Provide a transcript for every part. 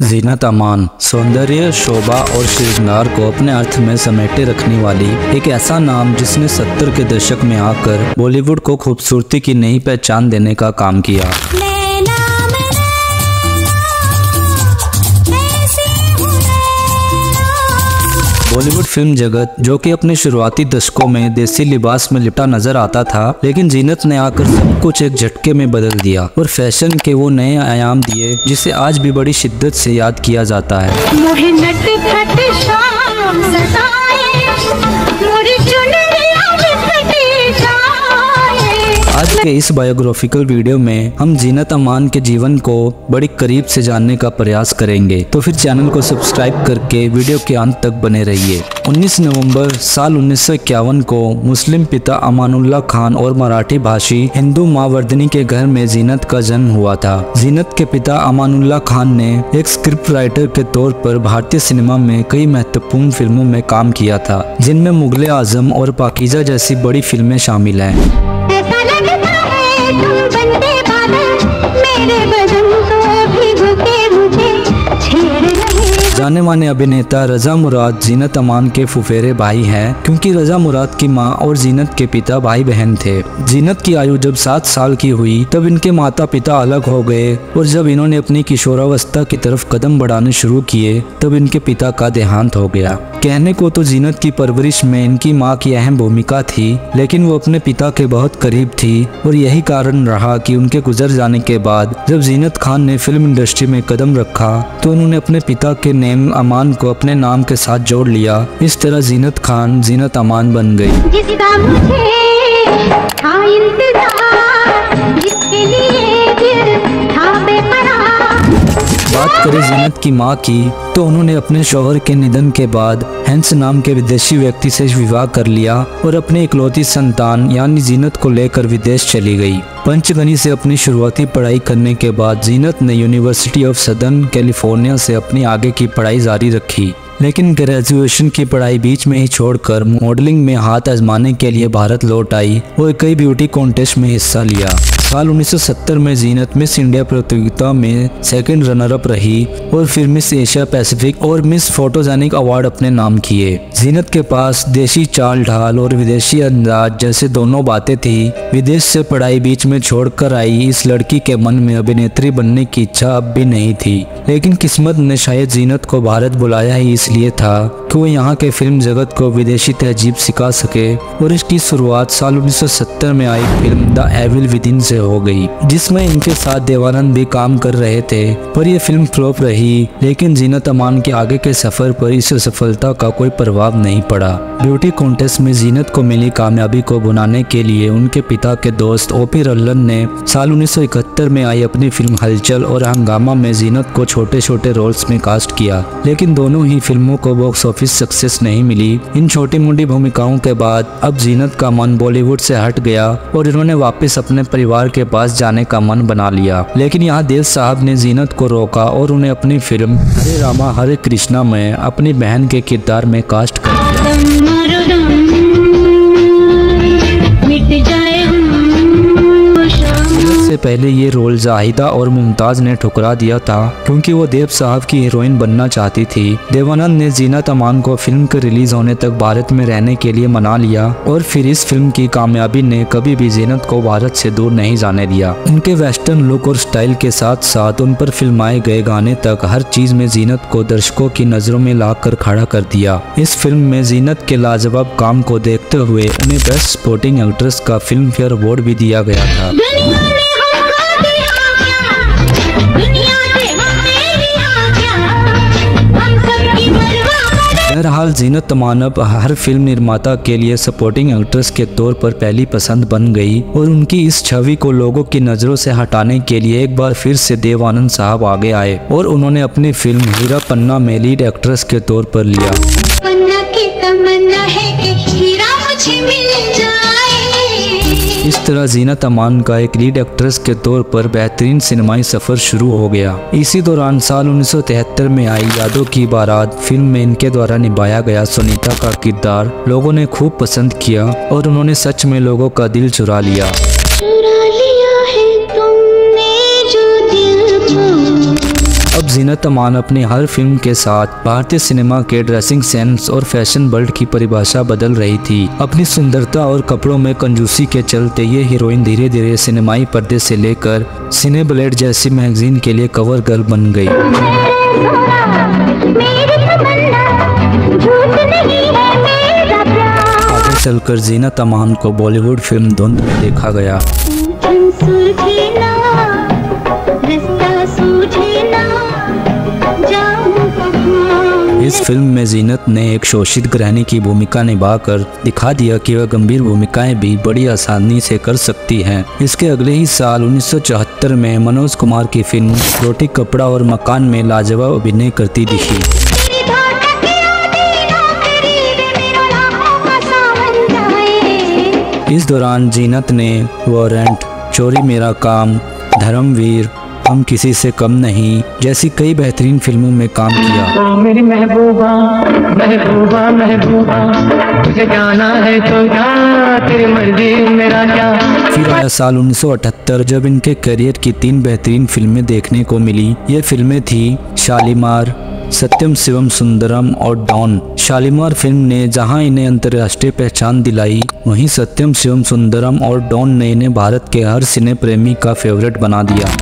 जीनत अमान सौंदर्य, शोभा और श्रृंगार को अपने अर्थ में समेटे रखने वाली एक ऐसा नाम जिसने 70 के दशक में आकर बॉलीवुड को खूबसूरती की नई पहचान देने का काम किया। बॉलीवुड फिल्म जगत जो कि अपने शुरुआती दशकों में देसी लिबास में लिपटा नजर आता था, लेकिन जीनत ने आकर सब कुछ एक झटके में बदल दिया और फैशन के वो नए आयाम दिए जिसे आज भी बड़ी शिद्दत से याद किया जाता है। आज के इस बायोग्राफिकल वीडियो में हम जीनत अमान के जीवन को बड़ी करीब से जानने का प्रयास करेंगे, तो फिर चैनल को सब्सक्राइब करके वीडियो के अंत तक बने रहिए। 19 नवंबर साल 1951 को मुस्लिम पिता अमानुल्लाह खान और मराठी भाषी हिंदू माँ वर्धनी के घर में जीनत का जन्म हुआ था। जीनत के पिता अमानुल्लाह खान ने एक स्क्रिप्ट राइटर के तौर पर भारतीय सिनेमा में कई महत्वपूर्ण फिल्मों में काम किया था, जिनमें मुगले आजम और पाकीजा जैसी बड़ी फिल्में शामिल हैं। जाने माने अभिनेता रजा मुराद जीनत अमान के फुफेरे भाई हैं, क्योंकि रजा मुराद की मां और जीनत के पिता भाई बहन थे। जीनत की आयु जब 7 साल की हुई तब इनके माता पिता अलग हो गए और जब इन्होंने अपनी किशोरावस्था की तरफ कदम बढ़ाने शुरू किए तब इनके पिता का देहांत हो गया। कहने को तो जीनत की परवरिश में इनकी मां की अहम भूमिका थी, लेकिन वो अपने पिता के बहुत करीब थी और यही कारण रहा कि उनके गुजर जाने के बाद जब जीनत खान ने फिल्म इंडस्ट्री में कदम रखा तो उन्होंने अपने पिता के नेम अमान को अपने नाम के साथ जोड़ लिया। इस तरह जीनत खान जीनत अमान बन गई। बात करें जीनत की मां की तो उन्होंने अपने शौहर के निधन के बाद हैंस नाम के विदेशी व्यक्ति से विवाह कर लिया और अपने इकलौती संतान यानी जीनत को लेकर विदेश चली गई। पंचगनी से अपनी शुरुआती पढ़ाई करने के बाद जीनत ने यूनिवर्सिटी ऑफ सदर्न कैलिफोर्निया से अपनी आगे की पढ़ाई जारी रखी, लेकिन ग्रेजुएशन की पढ़ाई बीच में ही छोड़कर मॉडलिंग में हाथ आजमाने के लिए भारत लौट आई और कई ब्यूटी कॉन्टेस्ट में हिस्सा लिया। साल 1970 में जीनत मिस इंडिया प्रतियोगिता में सेकंड रनर अप रही और फिर मिस एशिया पैसिफिक और मिस फोटोजेनिक अवार्ड अपने नाम किए। जीनत के पास देशी चाल ढाल और विदेशी अंदाज जैसे दोनों बातें थी। विदेश से पढ़ाई बीच में छोड़कर आई इस लड़की के मन में अभिनेत्री बनने की इच्छा अब भी नहीं थी, लेकिन किस्मत ने शायद जीनत को भारत बुलाया ही इसलिए था कि वो यहाँ के फिल्म जगत को विदेशी तहजीब सिखा सके, और इसकी शुरुआत साल 1970 में आई फिल्म द एविल विदिन से हो गई, जिसमें इनके साथ देवानंद भी काम कर रहे थे, पर यह फिल्म फ्लॉप रही। लेकिन जीनत अमान के आगे के सफर पर इस सफलता का कोई प्रभाव नहीं पड़ा। ब्यूटी कॉन्टेस्ट में जीनत को मिली कामयाबी को बुनाने के लिए उनके पिता के दोस्त ओपी रल्लन ने साल 1971 में आई अपनी फिल्म हलचल और हंगामा में जीनत को छोटे छोटे रोल्स में कास्ट किया, लेकिन दोनों ही फिल्मों को बॉक्स ऑफिस सक्सेस नहीं मिली। इन छोटी मोटी भूमिकाओं के बाद अब जीनत का मन बॉलीवुड से हट गया और इन्होंने वापस अपने परिवार के पास जाने का मन बना लिया, लेकिन यहाँ देव साहब ने जीनत को रोका और उन्हें अपनी फिल्म हरे रामा हरे कृष्णा में अपनी बहन के किरदार में कास्ट कर दिया। से पहले ये रोल जाहिदा और मुमताज ने ठुकरा दिया था, क्योंकि वो देव साहब की हीरोइन बनना चाहती थी। देवानंद ने जीनत अमान को फिल्म के रिलीज होने तक भारत में रहने के लिए मना लिया और फिर इस फिल्म की कामयाबी ने कभी भी जीनत को भारत से दूर नहीं जाने दिया। उनके वेस्टर्न लुक और स्टाइल के साथ साथ उन पर फिल्माए गए गाने तक हर चीज में जीनत को दर्शकों की नजरों में लाकर खड़ा कर दिया। इस फिल्म में जीनत के लाजवाब काम को देखते हुए उन्हें बेस्ट सपोर्टिंग एक्ट्रेस का फिल्म फेयर अवार्ड भी दिया गया था। बहरहाल जीनत अमान अब हर फिल्म निर्माता के लिए सपोर्टिंग एक्ट्रेस के तौर पर पहली पसंद बन गई और उनकी इस छवि को लोगों की नजरों से हटाने के लिए एक बार फिर से देवानंद साहब आगे आए और उन्होंने अपनी फिल्म हीरा पन्ना में लीड एक्ट्रेस के तौर पर लिया। इस तरह जीनत अमान का एक लीड एक्ट्रेस के तौर पर बेहतरीन सिनेमाई सफर शुरू हो गया। इसी दौरान साल 1973 में आई यादों की बारात फिल्म में इनके द्वारा निभाया गया सुनीता का किरदार लोगों ने खूब पसंद किया और उन्होंने सच में लोगों का दिल चुरा लिया। अब जीनत अमान अपनी हर फिल्म के साथ भारतीय सिनेमा के ड्रेसिंग सेंस और फैशन वर्ल्ड की परिभाषा बदल रही थी। अपनी सुंदरता और कपड़ों में कंजूसी के चलते ये हीरोइन धीरे धीरे सिनेमाई पर्दे से लेकर सिने ब्लेड जैसी मैगजीन के लिए कवर गर्ल बन गई। आगे चलकर जीनत अमान को बॉलीवुड फिल्म धुंध में देखा गया। इस फिल्म में जीनत ने एक शोषित गृहिणी की भूमिका निभाकर दिखा दिया कि वह गंभीर भूमिकाएं भी बड़ी आसानी से कर सकती हैं। इसके अगले ही साल 1974 में मनोज कुमार की फिल्म रोटी कपड़ा और मकान में लाजवाब अभिनय करती दिखी। इस दौरान जीनत ने वारंट, चोरी मेरा काम, धर्मवीर, हम किसी से कम नहीं जैसी कई बेहतरीन फिल्मों में काम किया। मेरी महबूबा महबूबा महबूबा तुझे जाना है तो जा, तेरी मर्जी मेरा क्या। फिर आया साल 1978 जब इनके करियर की 3 बेहतरीन फिल्में देखने को मिली। ये फिल्में थी शालीमार, सत्यम शिवम सुंदरम और डॉन। शालीमार फिल्म ने जहां इन्हें अंतर्राष्ट्रीय पहचान दिलाई, वहीं सत्यम शिवम सुंदरम और डॉन ने इन्हें भारत के हर सिने प्रेमी का फेवरेट बना दिया।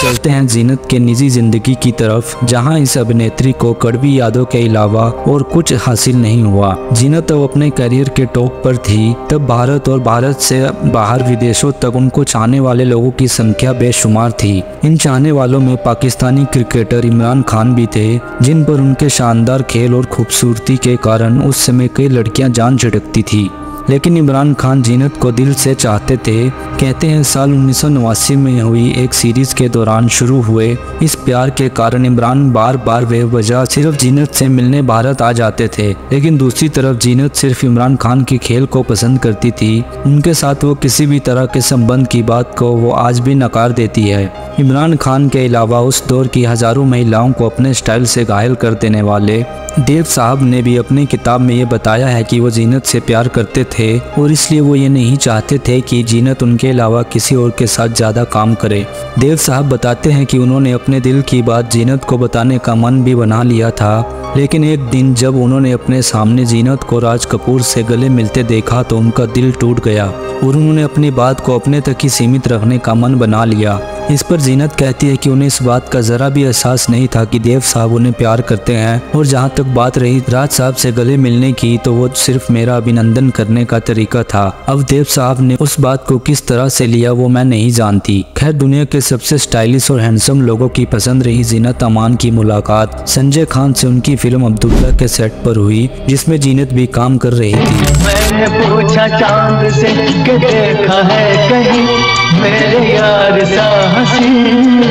चलते हैं जीनत के निजी जिंदगी की तरफ, जहां इस अभिनेत्री को कड़वी यादों के अलावा और कुछ हासिल नहीं हुआ। जीनत अब अपने करियर के टॉप पर थी। तब भारत और भारत से बाहर विदेशों तक उनको चाहने वाले लोगों की संख्या बेशुमार थी। इन चाहने वालों में पाकिस्तानी क्रिकेटर इमरान खान भी थे, जिन पर उनके शानदार खेल और खूबसूरती के कारण उस समय कई लड़कियां जान छिड़कती थी। लेकिन इमरान खान जीनत को दिल से चाहते थे। कहते हैं साल 1989 में हुई एक सीरीज के दौरान शुरू हुए इस प्यार के कारण इमरान बार बार बेवजह सिर्फ जीनत से मिलने भारत आ जाते थे। लेकिन दूसरी तरफ जीनत सिर्फ इमरान खान के खेल को पसंद करती थी। उनके साथ वो किसी भी तरह के संबंध की बात को वो आज भी नकार देती है। इमरान खान के अलावा उस दौर की हजारों महिलाओं को अपने स्टाइल से घायल कर देने वाले देव साहब ने भी अपनी किताब में ये बताया है कि वो जीनत से प्यार करते थे और इसलिए वो ये नहीं चाहते थे कि जीनत उनके अलावा किसी और के साथ ज़्यादा काम करे। देव साहब बताते हैं कि उन्होंने अपने दिल की बात जीनत को बताने का मन भी बना लिया था, लेकिन एक दिन जब उन्होंने अपने सामने जीनत को राज कपूर से गले मिलते देखा तो उनका दिल टूट गया और उन्होंने अपनी बात को अपने तक ही सीमित रखने का मन बना लिया। इस पर जीनत कहती है कि उन्हें इस बात का ज़रा भी एहसास नहीं था कि देव साहब उन्हें प्यार करते हैं, और जहाँ तक बात रही राज साहब से गले मिलने की तो वो सिर्फ मेरा अभिनंदन करने का तरीका था। अब देव साहब ने उस बात को किस तरह से लिया वो मैं नहीं जानती। खैर, दुनिया के सबसे स्टाइलिश और हैंडसम लोगों की पसंद रही जीनत अमान की मुलाकात संजय खान से उनकी फिल्म अब्दुल्ला के सेट पर हुई, जिसमें जीनत भी काम कर रही थी। मैंने पूछा चांद से कि देखा है कहीं मेरे यार सा हसीन।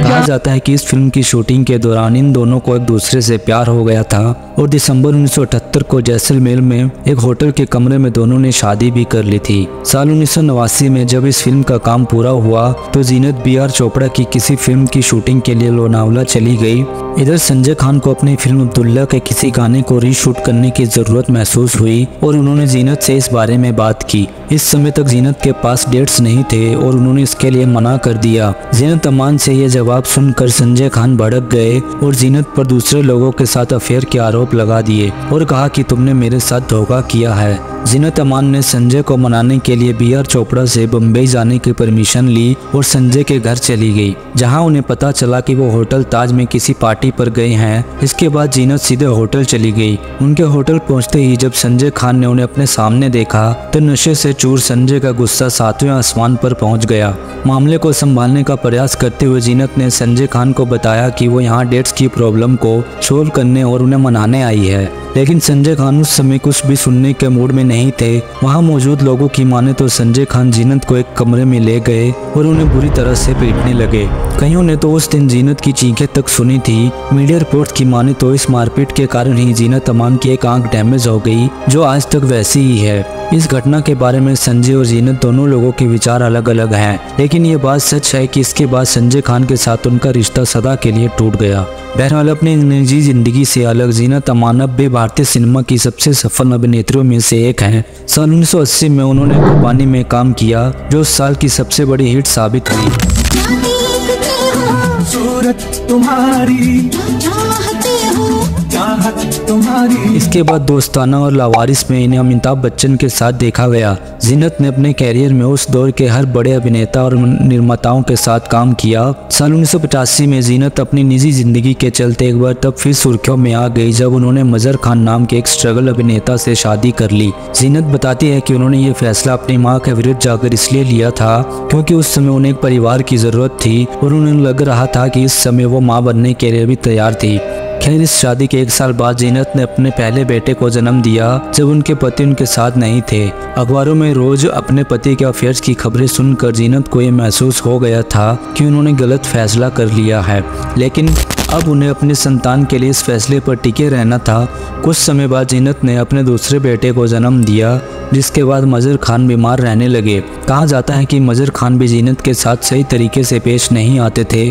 कहा जाता है कि इस फिल्म की शूटिंग के दौरान इन दोनों को एक दूसरे से प्यार हो गया था और दिसंबर 1978 को जैसलमेर में एक होटल के कमरे में दोनों ने शादी भी कर ली थी। साल 1989 में जब इस फिल्म का काम पूरा हुआ तो जीनत बी आर चोपड़ा की किसी फिल्म की शूटिंग के लिए लोनावला चली गई। इधर संजय खान को अपनी फिल्म अब्दुल्ला के किसी गाने को रीशूट करने की जरूरत महसूस हुई और उन्होंने जीनत से इस बारे में बात की। इस समय तक जीनत के पास डेट्स नहीं थे और उन्होंने इसके लिए मना कर दिया। जीनत अमान से यह जवाब सुनकर संजय खान भड़क गए और जीनत पर दूसरे लोगों के साथ अफेयर के आरोप लगा दिए और कहा कि तुमने मेरे साथ धोखा किया है। जीनत अमान ने संजय को मनाने के लिए बी आर चोपड़ा से बम्बई जाने की परमिशन ली और संजय के घर चली गई, जहां उन्हें पता चला कि वो होटल ताज में किसी पार्टी पर गए हैं। इसके बाद जीनत सीधे होटल चली गई। उनके होटल पहुंचते ही जब संजय खान ने उन्हें अपने सामने देखा तो नशे से चूर संजय का गुस्सा 7वें आसमान पर पहुंच गया। मामले को संभालने का प्रयास करते हुए जीनत ने संजय खान को बताया कि वो यहाँ डेट्स की प्रॉब्लम को सोल्व करने और उन्हें मनाने आई है, लेकिन संजय खान उस समय कुछ भी सुनने के मूड में नहीं थे। वहां मौजूद लोगों की माने तो संजय खान जीनत को एक कमरे में ले गए और उन्हें बुरी तरह से पीटने लगे। कईयों ने तो उस दिन जीनत की चीखें तक सुनी थी। मीडिया रिपोर्ट की माने तो इस मारपीट के कारण ही जीनत अमान की एक आंख डैमेज हो गई, जो आज तक वैसी ही है। इस घटना के बारे में संजय और जीनत दोनों लोगों के विचार अलग अलग हैं, लेकिन ये बात सच है कि इसके बाद संजय खान के साथ उनका रिश्ता सदा के लिए टूट गया। बहरहाल, अपनी निजी जिंदगी से अलग जीनत अमान अब भी भारतीय सिनेमा की सबसे सफल अभिनेत्रियों में से एक हैं। साल 1980 में उन्होंने कुर्बानी में काम किया, जो उस साल की सबसे बड़ी हिट साबित हुई। सूरत तुम्हारी तुम्हारी। इसके बाद दोस्ताना और लावारिस में इन्हें अमिताभ बच्चन के साथ देखा गया। जीनत ने अपने कैरियर में उस दौर के हर बड़े अभिनेता और निर्माताओं के साथ काम किया। साल 1985 में जीनत अपनी निजी जिंदगी के चलते एक बार तब फिर सुर्खियों में आ गई जब उन्होंने मजर खान नाम के एक स्ट्रगल अभिनेता से शादी कर ली। जीनत बताती है कि उन्होंने ये फैसला अपनी माँ के विरुद्ध जाकर इसलिए लिया था क्योंकि उस समय उन्हें एक परिवार की जरूरत थी और उन्हें लग रहा था कि इस समय वो माँ बनने के लिए भी तैयार थी। खैर, इस शादी के 1 साल बाद जीनत ने अपने पहले बेटे को जन्म दिया जब उनके पति उनके साथ नहीं थे। अखबारों में रोज अपने पति के अफेयर्स की खबरें सुनकर जीनत को ये महसूस हो गया था कि उन्होंने गलत फैसला कर लिया है, लेकिन अब उन्हें अपनी संतान के लिए इस फैसले पर टिके रहना था। कुछ समय बाद जीनत ने अपने दूसरे बेटे को जन्म दिया, जिसके बाद मजर खान बीमार रहने लगे। कहा जाता है कि मजर खान भी जीनत के साथ सही तरीके से पेश नहीं आते थे,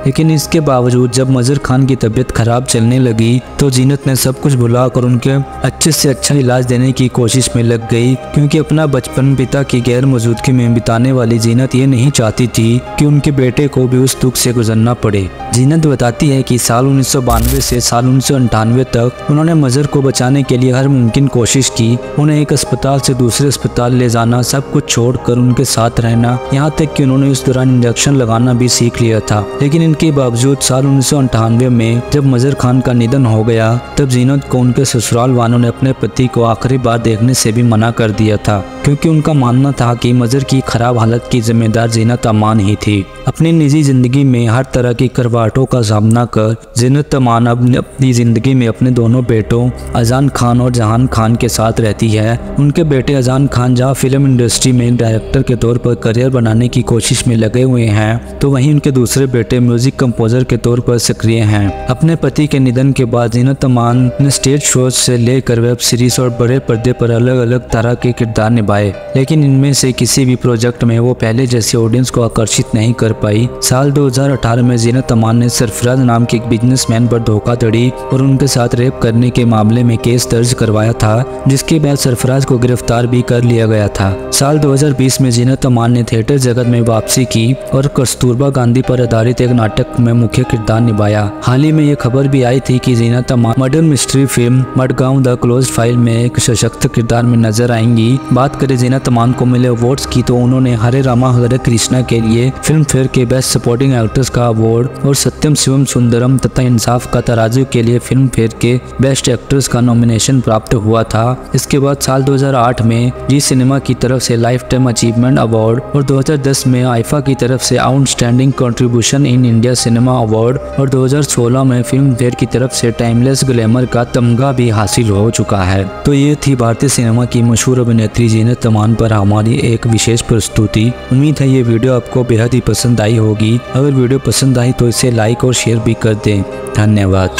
लेकिन इसके बावजूद जब मजर खान की तबीयत खराब चलने लगी तो जीनत ने सब कुछ भुलाकर उनके अच्छे से अच्छा इलाज देने की कोशिश में लग गई, क्योंकि अपना बचपन पिता की गैर मौजूदगी में बिताने वाली जीनत ये नहीं चाहती थी कि उनके बेटे को भी उस दुख से गुजरना पड़े। जीनत बताती है कि साल 1992 से साल 1998 तक उन्होंने मजर को बचाने के लिए हर मुमकिन कोशिश की। उन्हें एक अस्पताल से दूसरे अस्पताल ले जाना, सब कुछ छोड़कर उनके साथ रहना, यहाँ तक कि उन्होंने उस दौरान इंजेक्शन लगाना भी सीख लिया था। लेकिन इनके बावजूद साल 1998 में जब मजर खान का निधन हो गया तब जीनत को उनके ससुराल वालों ने अपने पति को आखिरी बार देखने से भी मना कर दिया था, क्योंकि उनका मानना था कि मजर की खराब हालत की जिम्मेदार जीनत अमान ही थी। अपनी निजी जिंदगी में हर तरह की करवाटों का सामना कर जीनत अमान अपनी जिंदगी में अपने दोनों बेटों अजान खान और जहान खान के साथ रहती है। उनके बेटे अजान खान जहाँ फिल्म इंडस्ट्री में डायरेक्टर के तौर पर करियर बनाने की कोशिश में लगे हुए हैं, तो वहीं उनके दूसरे बेटे म्यूजिक कंपोजर के तौर पर सक्रिय हैं। अपने पति के निधन के बाद जीनत अमान ने स्टेज शोज से लेकर वेब सीरीज और बड़े पर्दे पर अलग अलग तरह के किरदार निभाए, लेकिन इनमें से किसी भी प्रोजेक्ट में वो पहले जैसे ऑडियंस को आकर्षित नहीं कर पाई। साल 2018 में जीनत अमान ने सरफराज नाम के एक बिजनेसमैन पर धोखाधड़ी और उनके साथ रेप करने के मामले में केस दर्ज करवाया था, जिसके बाद सरफराज को गिरफ्तार भी कर लिया गया था। साल 2020 में जीनत अमान ने थिएटर जगत में वापसी की और कस्तूरबा गांधी पर आधारित एक नाटक में मुख्य किरदार निभाया। हाल ही में ये खबर भी आई थी कि Zeenat Aman murder mystery film Madgaon the close file में एक सशक्त किरदार में नजर आएंगी। बात करें जीनत अमान को मिले अवार्ड्स की तो उन्होंने हरे रामा हरे कृष्णा के लिए फिल्म फेयर के बेस्ट सपोर्टिंग एक्ट्रेस का अवार्ड और सत्यम शिवम सुंदरम तथा इंसाफ का तराजू के लिए फिल्म फेयर के बेस्ट एक्ट्रेस का नॉमिनेशन प्राप्त हुआ था। इसके बाद साल 2008 में जी सिनेमा की तरफ से लाइफ टाइम अचीवमेंट अवार्ड और 2010 में आईफा की तरफ से outstanding contribution in India cinema award और 2016 में फिल्म फेयर की तरफ से टाइमलेस ग्लैमर का तमगा भी हासिल हो चुका है। तो ये थी भारतीय सिनेमा की मशहूर अभिनेत्री जीनत अमान पर हमारी एक विशेष प्रस्तुति। उम्मीद है ये वीडियो आपको बेहद ही पसंद आई होगी। अगर वीडियो पसंद आई तो इसे लाइक और शेयर भी कर दें। धन्यवाद।